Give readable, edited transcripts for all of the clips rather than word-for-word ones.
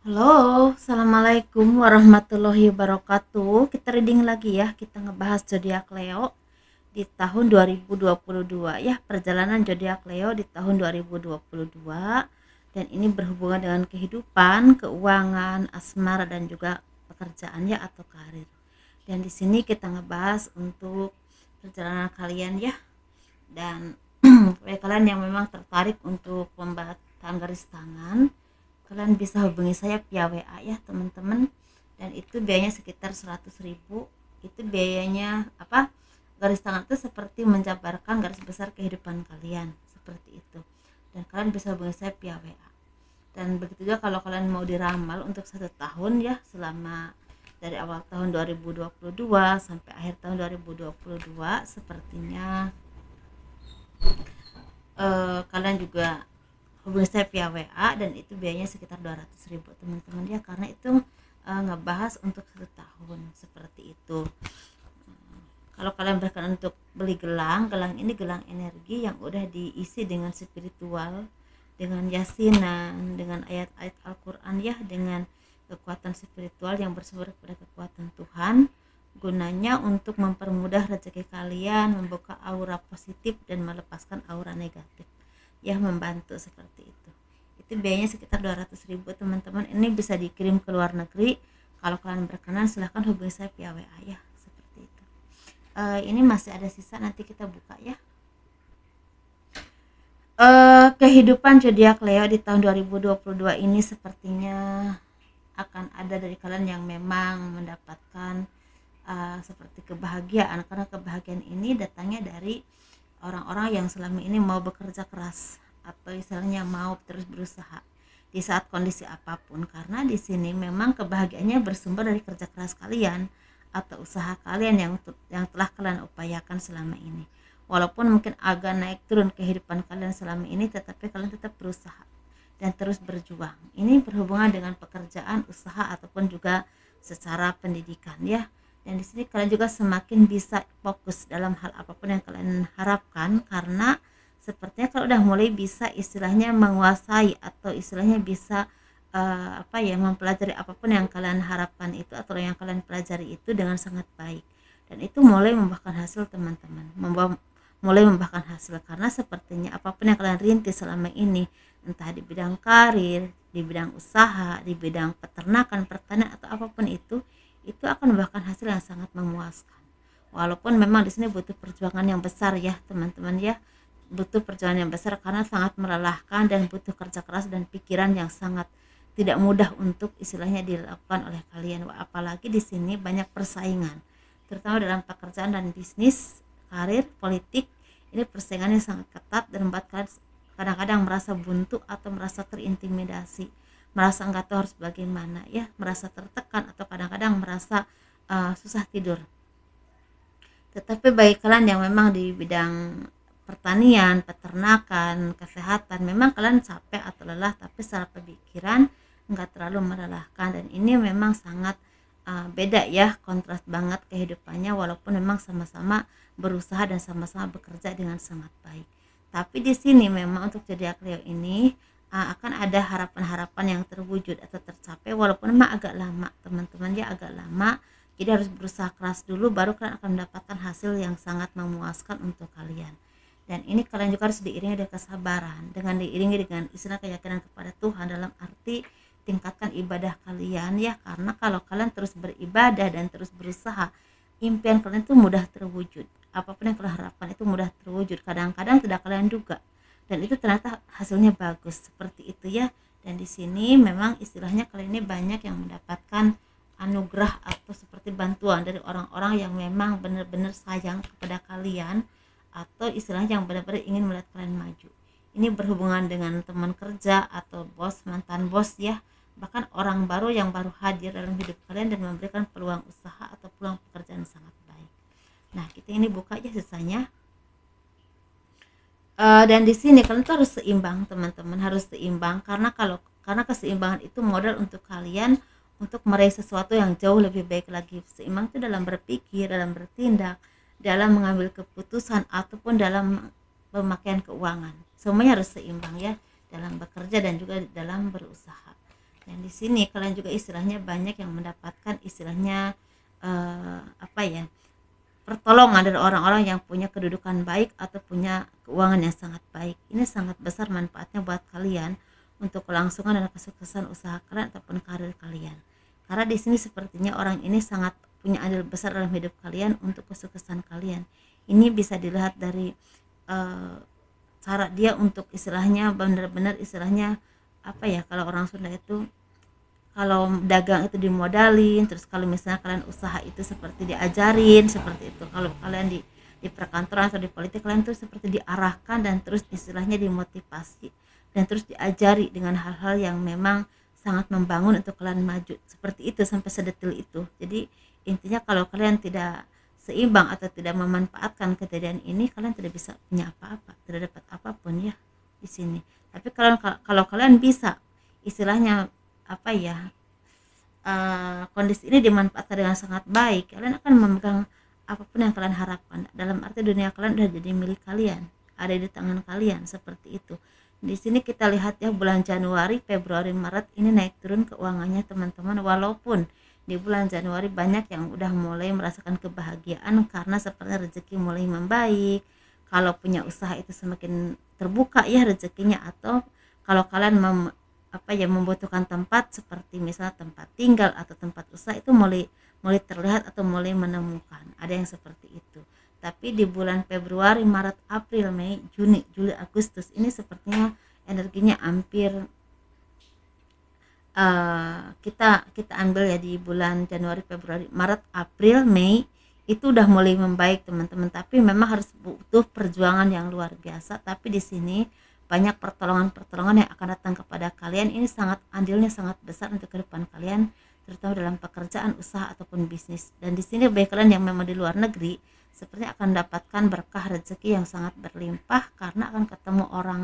Halo, assalamualaikum warahmatullahi wabarakatuh. Kita reading lagi ya. Kita ngebahas zodiak Leo di tahun 2022 ya. Perjalanan zodiak Leo di tahun 2022, dan ini berhubungan dengan kehidupan, keuangan, asmara dan juga pekerjaan ya atau karir. Dan di sini kita ngebahas untuk perjalanan kalian ya, dan bagi kalian yang memang tertarik untuk pembuatan garis tangan, kalian bisa hubungi saya via WA ya teman-teman, dan itu biayanya sekitar 100.000. Itu biayanya apa, garis tangan itu seperti menjabarkan garis besar kehidupan kalian seperti itu, dan kalian bisa hubungi saya via WA. Dan begitu juga kalau kalian mau diramal untuk 1 tahun ya, selama dari awal tahun 2022 sampai akhir tahun 2022, sepertinya kalian juga hubungi saya via WA, dan itu biayanya sekitar 200.000 teman-teman ya, karena itu ngebahas untuk 1 tahun seperti itu. Kalau kalian berkenan untuk beli gelang, gelang ini gelang energi yang udah diisi dengan spiritual, dengan yasinan, dengan ayat-ayat Al-Quran ya, dengan kekuatan spiritual yang bersumber pada kekuatan Tuhan, gunanya untuk mempermudah rezeki kalian, membuka aura positif dan melepaskan aura negatif ya, membantu seperti itu biayanya sekitar 200.000 teman-teman. Ini bisa dikirim ke luar negeri. Kalau kalian berkenan silahkan hubungi saya via WA ya, seperti itu. Ini masih ada sisa, nanti kita buka ya. Kehidupan zodiak Leo di tahun 2022 ini sepertinya akan ada dari kalian yang memang mendapatkan seperti kebahagiaan, karena kebahagiaan ini datangnya dari orang-orang yang selama ini mau bekerja keras atau istilahnya mau terus berusaha di saat kondisi apapun, karena di sini memang kebahagiaannya bersumber dari kerja keras kalian atau usaha kalian yang telah kalian upayakan selama ini. Walaupun mungkin agak naik turun kehidupan kalian selama ini, tetapi kalian tetap berusaha dan terus berjuang. Ini berhubungan dengan pekerjaan, usaha ataupun juga secara pendidikan ya. Dan di sini kalian juga semakin bisa fokus dalam hal apapun yang kalian harapkan, karena sepertinya kalau udah mulai bisa istilahnya menguasai atau istilahnya bisa mempelajari apapun yang kalian harapkan itu atau yang kalian pelajari itu dengan sangat baik, dan itu mulai membuahkan hasil teman-teman, mulai membuahkan hasil, karena sepertinya apapun yang kalian rintis selama ini, entah di bidang karir, di bidang usaha, di bidang peternakan, pertanian atau apapun itu akan membuahkan hasil yang sangat memuaskan. Walaupun memang di sini butuh perjuangan yang besar ya teman-teman ya, butuh perjuangan yang besar karena sangat melelahkan dan butuh kerja keras dan pikiran yang sangat tidak mudah untuk istilahnya dilakukan oleh kalian. Apalagi di sini banyak persaingan, terutama dalam pekerjaan dan bisnis, karir, politik. Ini persaingannya sangat ketat dan membuat kalian kadang-kadang merasa buntu atau merasa terintimidasi, merasa nggak tahu harus bagaimana ya, merasa tertekan atau kadang-kadang merasa susah tidur. Tetapi bagi kalian yang memang di bidang pertanian, peternakan, kesehatan, memang kalian capek atau lelah, tapi secara pemikiran nggak terlalu melelahkan, dan ini memang sangat beda ya, kontras banget kehidupannya, walaupun memang sama-sama berusaha dan sama-sama bekerja dengan sangat baik. Tapi di sini memang untuk zodiak Leo ini akan ada harapan-harapan yang terwujud atau tercapai, walaupun memang agak lama teman-teman ya, agak lama. Jadi harus berusaha keras dulu, baru kalian akan mendapatkan hasil yang sangat memuaskan untuk kalian. Dan ini kalian juga harus diiringi dengan kesabaran, dengan diiringi dengan istilah keyakinan kepada Tuhan, dalam arti tingkatkan ibadah kalian ya, karena kalau kalian terus beribadah dan terus berusaha, impian kalian itu mudah terwujud. Apapun yang kalian harapkan itu mudah terwujud, kadang-kadang tidak kalian duga, dan itu ternyata hasilnya bagus seperti itu ya. Dan di sini memang istilahnya kalian ini banyak yang mendapatkan anugerah atau seperti bantuan dari orang-orang yang memang benar-benar sayang kepada kalian, atau istilahnya yang benar-benar ingin melihat kalian maju. Ini berhubungan dengan teman kerja atau bos, mantan bos ya, bahkan orang baru yang baru hadir dalam hidup kalian dan memberikan peluang usaha atau peluang pekerjaan sangat baik. Nah, kita ini buka aja sisanya. Dan di sini kalian tuh harus seimbang teman-teman, harus seimbang, karena keseimbangan itu modal untuk kalian untuk meraih sesuatu yang jauh lebih baik lagi. Seimbang itu dalam berpikir, dalam bertindak, dalam mengambil keputusan ataupun dalam pemakaian keuangan. Semuanya harus seimbang ya, dalam bekerja dan juga dalam berusaha. Dan di sini kalian juga istilahnya banyak yang mendapatkan istilahnya apa ya, pertolongan dari orang-orang yang punya kedudukan baik atau punya keuangan yang sangat baik. Ini sangat besar manfaatnya buat kalian untuk kelangsungan dan kesuksesan usaha kalian ataupun karir kalian. Karena di sini sepertinya orang ini sangat punya andil besar dalam hidup kalian untuk kesuksesan kalian. Ini bisa dilihat dari eh, cara dia untuk istilahnya benar-benar istilahnya apa ya, kalau orang Sunda itu kalau dagang itu dimodalin, terus kalau misalnya kalian usaha itu seperti diajarin seperti itu. Kalau kalian di perkantoran atau di politik, kalian tuh seperti diarahkan dan terus istilahnya dimotivasi dan terus diajari dengan hal-hal yang memang sangat membangun untuk kalian maju seperti itu sampai sedetil itu. Jadi intinya kalau kalian tidak seimbang atau tidak memanfaatkan kejadian ini, kalian tidak bisa punya apa-apa, tidak dapat apapun ya di sini. Tapi kalau kalian bisa istilahnya apa ya, kondisi ini dimanfaatkan dengan sangat baik, kalian akan memegang apapun yang kalian harapkan. Dalam arti dunia kalian udah jadi milik kalian, ada di tangan kalian seperti itu. Di sini kita lihat ya, bulan Januari, Februari, Maret ini naik turun keuangannya teman-teman, walaupun di bulan Januari banyak yang udah mulai merasakan kebahagiaan karena seperti rezeki mulai membaik. Kalau punya usaha itu semakin terbuka ya rezekinya, atau kalau kalian apa ya membutuhkan tempat seperti misalnya tempat tinggal atau tempat usaha itu mulai mulai terlihat atau mulai menemukan, ada yang seperti itu. Tapi di bulan Februari, Maret, April, Mei, Juni, Juli, Agustus ini sepertinya energinya hampir kita ambil ya di bulan Januari, Februari, Maret, April, Mei itu udah mulai membaik teman-teman, tapi memang harus butuh perjuangan yang luar biasa. Tapi di sini banyak pertolongan-pertolongan yang akan datang kepada kalian. Ini sangat andilnya sangat besar untuk kehidupan kalian, terutama dalam pekerjaan, usaha ataupun bisnis. Dan di sini bagi kalian yang memang di luar negeri, sepertinya akan mendapatkan berkah rezeki yang sangat berlimpah karena akan ketemu orang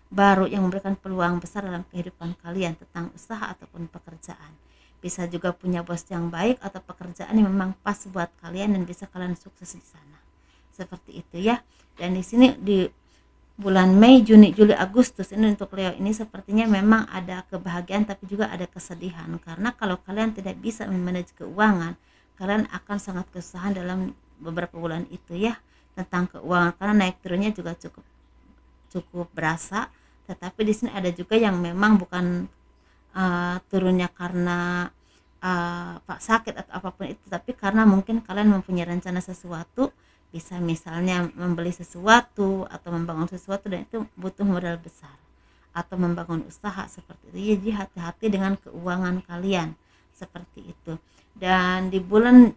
baru yang memberikan peluang besar dalam kehidupan kalian tentang usaha ataupun pekerjaan. Bisa juga punya bos yang baik atau pekerjaan yang memang pas buat kalian dan bisa kalian sukses di sana. Seperti itu ya. Dan di sini di bulan Mei, Juni, Juli, Agustus ini untuk Leo ini sepertinya memang ada kebahagiaan tapi juga ada kesedihan, karena kalau kalian tidak bisa memanage keuangan, kalian akan sangat kesusahan dalam beberapa bulan itu ya tentang keuangan, karena naik turunnya juga cukup cukup berasa. Tetapi di sini ada juga yang memang bukan turunnya karena pak sakit atau apapun itu, tapi karena mungkin kalian mempunyai rencana sesuatu, bisa misalnya membeli sesuatu atau membangun sesuatu dan itu butuh modal besar, atau membangun usaha seperti itu. Jadi hati-hati dengan keuangan kalian seperti itu. Dan di bulan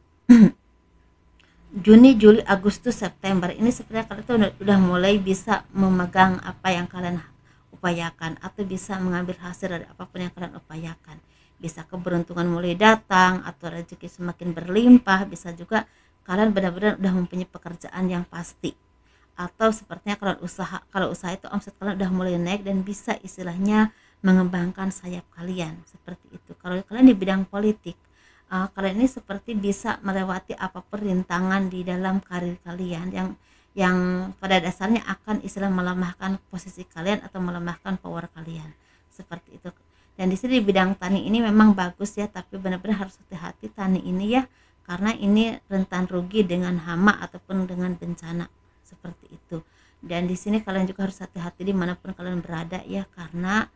Juni, Juli, Agustus, September ini sebenarnya kalian tuh udah mulai bisa memegang apa yang kalian upayakan atau bisa mengambil hasil dari apapun yang kalian upayakan. Bisa keberuntungan mulai datang atau rezeki semakin berlimpah, bisa juga kalian benar-benar udah mempunyai pekerjaan yang pasti, atau sepertinya kalau usaha itu omset kalian udah mulai naik dan bisa istilahnya mengembangkan sayap kalian seperti itu. Kalau kalian di bidang politik, kalian ini seperti bisa melewati apapun rintangan di dalam karir kalian yang pada dasarnya akan istilah melemahkan posisi kalian atau melemahkan power kalian seperti itu. Dan di sini di bidang tani ini memang bagus ya, tapi benar-benar harus hati-hati tani ini ya, karena ini rentan rugi dengan hama ataupun dengan bencana seperti itu. Dan di sini kalian juga harus hati-hati dimanapun kalian berada ya, karena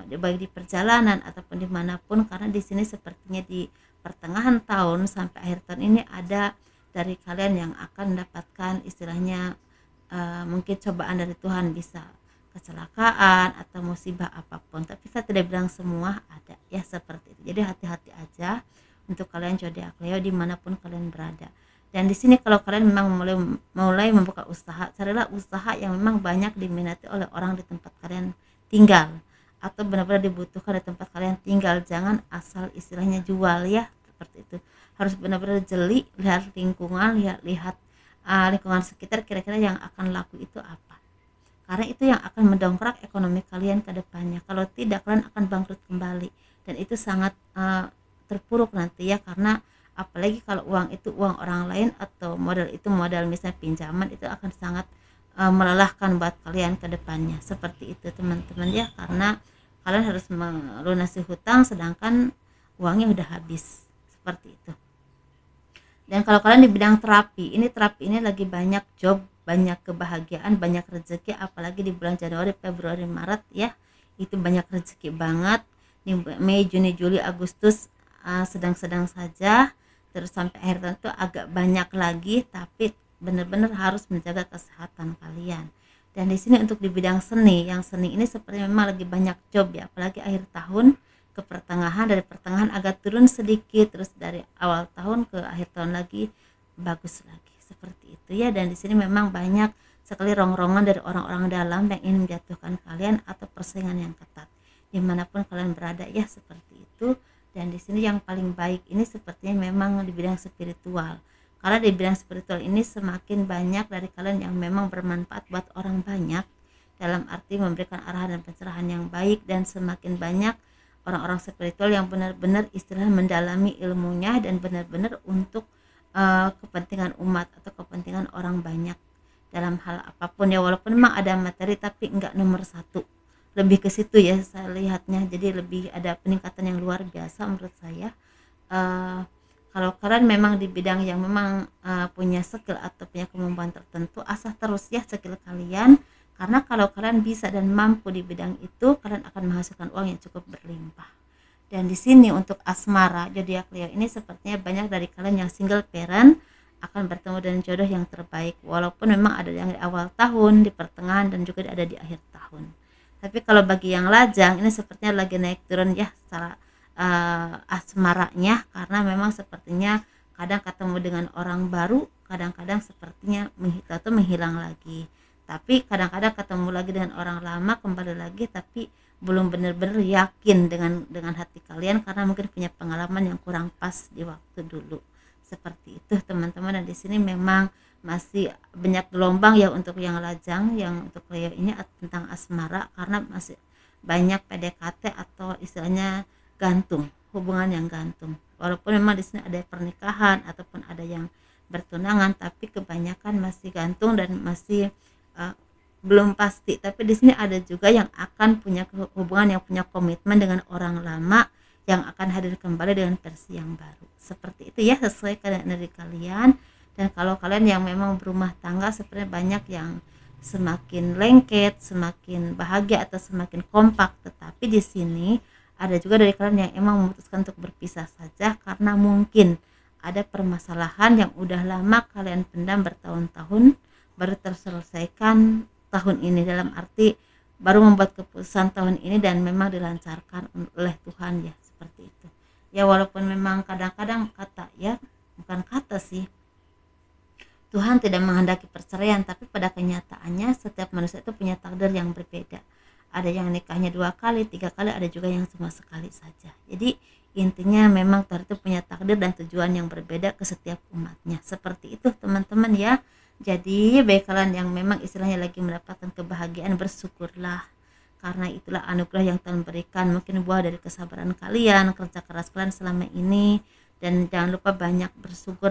baik di perjalanan ataupun dimanapun, karena di sini sepertinya di pertengahan tahun sampai akhir tahun ini ada dari kalian yang akan mendapatkan istilahnya mungkin cobaan dari Tuhan, bisa kecelakaan atau musibah apapun, tapi saya tidak bilang semua ada ya seperti itu. Jadi hati-hati aja untuk kalian zodiak Leo dimanapun kalian berada. Dan di sini kalau kalian memang mulai membuka usaha, carilah usaha yang memang banyak diminati oleh orang di tempat kalian tinggal atau benar-benar dibutuhkan di tempat kalian tinggal. Jangan asal istilahnya jual ya seperti itu. Harus benar-benar jeli, lihat lingkungan, lihat lingkungan sekitar, kira-kira yang akan laku itu apa, karena itu yang akan mendongkrak ekonomi kalian ke depannya. Kalau tidak, kalian akan bangkrut kembali dan itu sangat terpuruk nanti ya, karena apalagi kalau uang itu uang orang lain atau modal itu modal misalnya pinjaman, itu akan sangat melelahkan buat kalian ke depannya seperti itu teman-teman ya. Karena kalian harus melunasi hutang sedangkan uangnya udah habis, seperti itu. Dan kalau kalian di bidang terapi ini lagi banyak job, banyak kebahagiaan, banyak rezeki, apalagi di bulan Januari, Februari, Maret ya, itu banyak rezeki banget. Di Mei, Juni, Juli, Agustus sedang-sedang saja, terus sampai akhir tahun itu agak banyak lagi, tapi benar-benar harus menjaga kesehatan kalian. Dan di sini untuk di bidang seni, yang seni ini seperti memang lagi banyak job ya, apalagi akhir tahun ke pertengahan, dari pertengahan agak turun sedikit, terus dari awal tahun ke akhir tahun lagi bagus lagi, seperti itu ya. Dan di sini memang banyak sekali rongrongan dari orang-orang dalam yang ingin menjatuhkan kalian atau persaingan yang ketat dimanapun kalian berada ya, seperti itu. Dan di sini yang paling baik ini sepertinya memang di bidang spiritual, karena di bidang spiritual ini semakin banyak dari kalian yang memang bermanfaat buat orang banyak, dalam arti memberikan arahan dan pencerahan yang baik, dan semakin banyak orang-orang spiritual yang benar-benar istilah mendalami ilmunya dan benar-benar untuk kepentingan umat atau kepentingan orang banyak dalam hal apapun ya, walaupun memang ada materi tapi enggak nomor satu, lebih ke situ ya saya lihatnya. Jadi lebih ada peningkatan yang luar biasa menurut saya. Kalau kalian memang di bidang yang memang punya skill atau punya kemampuan tertentu, asah terus ya skill kalian, karena kalau kalian bisa dan mampu di bidang itu, kalian akan menghasilkan uang yang cukup berlimpah. Dan di sini untuk asmara zodiak Leo ini sepertinya banyak dari kalian yang single parent akan bertemu dengan jodoh yang terbaik, walaupun memang ada yang di awal tahun, di pertengahan, dan juga ada di akhir tahun. Tapi kalau bagi yang lajang ini sepertinya lagi naik turun ya secara asmaranya, karena memang sepertinya kadang ketemu dengan orang baru, kadang-kadang sepertinya menghilang lagi, tapi kadang-kadang ketemu lagi dengan orang lama, kembali lagi, tapi belum benar-benar yakin dengan hati kalian karena mungkin punya pengalaman yang kurang pas di waktu dulu, seperti itu teman-teman. Dan di sini memang masih banyak gelombang ya untuk yang lajang, yang untuk Leo ini tentang asmara, karena masih banyak PDKT atau istilahnya gantung, hubungan yang gantung, walaupun memang di sini ada pernikahan ataupun ada yang bertunangan, tapi kebanyakan masih gantung dan masih belum pasti. Tapi di sini ada juga yang akan punya hubungan, yang punya komitmen dengan orang lama, yang akan hadir kembali dengan versi yang baru, seperti itu ya, sesuai keadaan dari kalian. Dan kalau kalian yang memang berumah tangga, sebenarnya banyak yang semakin lengket, semakin bahagia atau semakin kompak. Tetapi di sini ada juga dari kalian yang emang memutuskan untuk berpisah saja karena mungkin ada permasalahan yang udah lama kalian pendam bertahun-tahun, baru terselesaikan tahun ini, dalam arti baru membuat keputusan tahun ini dan memang dilancarkan oleh Tuhan ya, seperti itu ya. Walaupun memang kadang-kadang bukan kata sih, Tuhan tidak menghendaki perceraian, tapi pada kenyataannya setiap manusia itu punya takdir yang berbeda. Ada yang nikahnya 2 kali, 3 kali, ada juga yang cuma sekali saja. Jadi intinya memang Tuhan itu punya takdir dan tujuan yang berbeda ke setiap umatnya, seperti itu teman-teman ya. Jadi bagi kalian yang memang istilahnya lagi mendapatkan kebahagiaan, bersyukurlah, karena itulah anugerah yang Tuhan berikan, mungkin buah dari kesabaran kalian, kerja keras kalian selama ini. Dan jangan lupa banyak bersyukur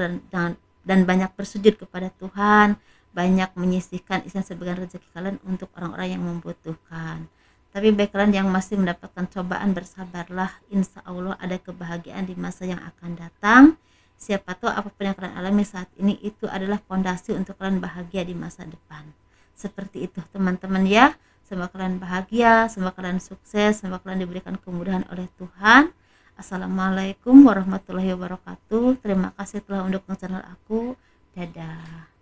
dan banyak bersujud kepada Tuhan, banyak menyisihkan sebagian rezeki kalian untuk orang-orang yang membutuhkan. Tapi bagi kalian yang masih mendapatkan cobaan, bersabarlah, insya Allah ada kebahagiaan di masa yang akan datang. Siapa tahu apapun yang kalian alami saat ini itu adalah fondasi untuk kalian bahagia di masa depan, seperti itu teman-teman ya. Semoga kalian bahagia, semoga kalian sukses, semoga kalian diberikan kemudahan oleh Tuhan. Assalamualaikum warahmatullahi wabarakatuh. Terima kasih telah mendukung channel aku. Dadah.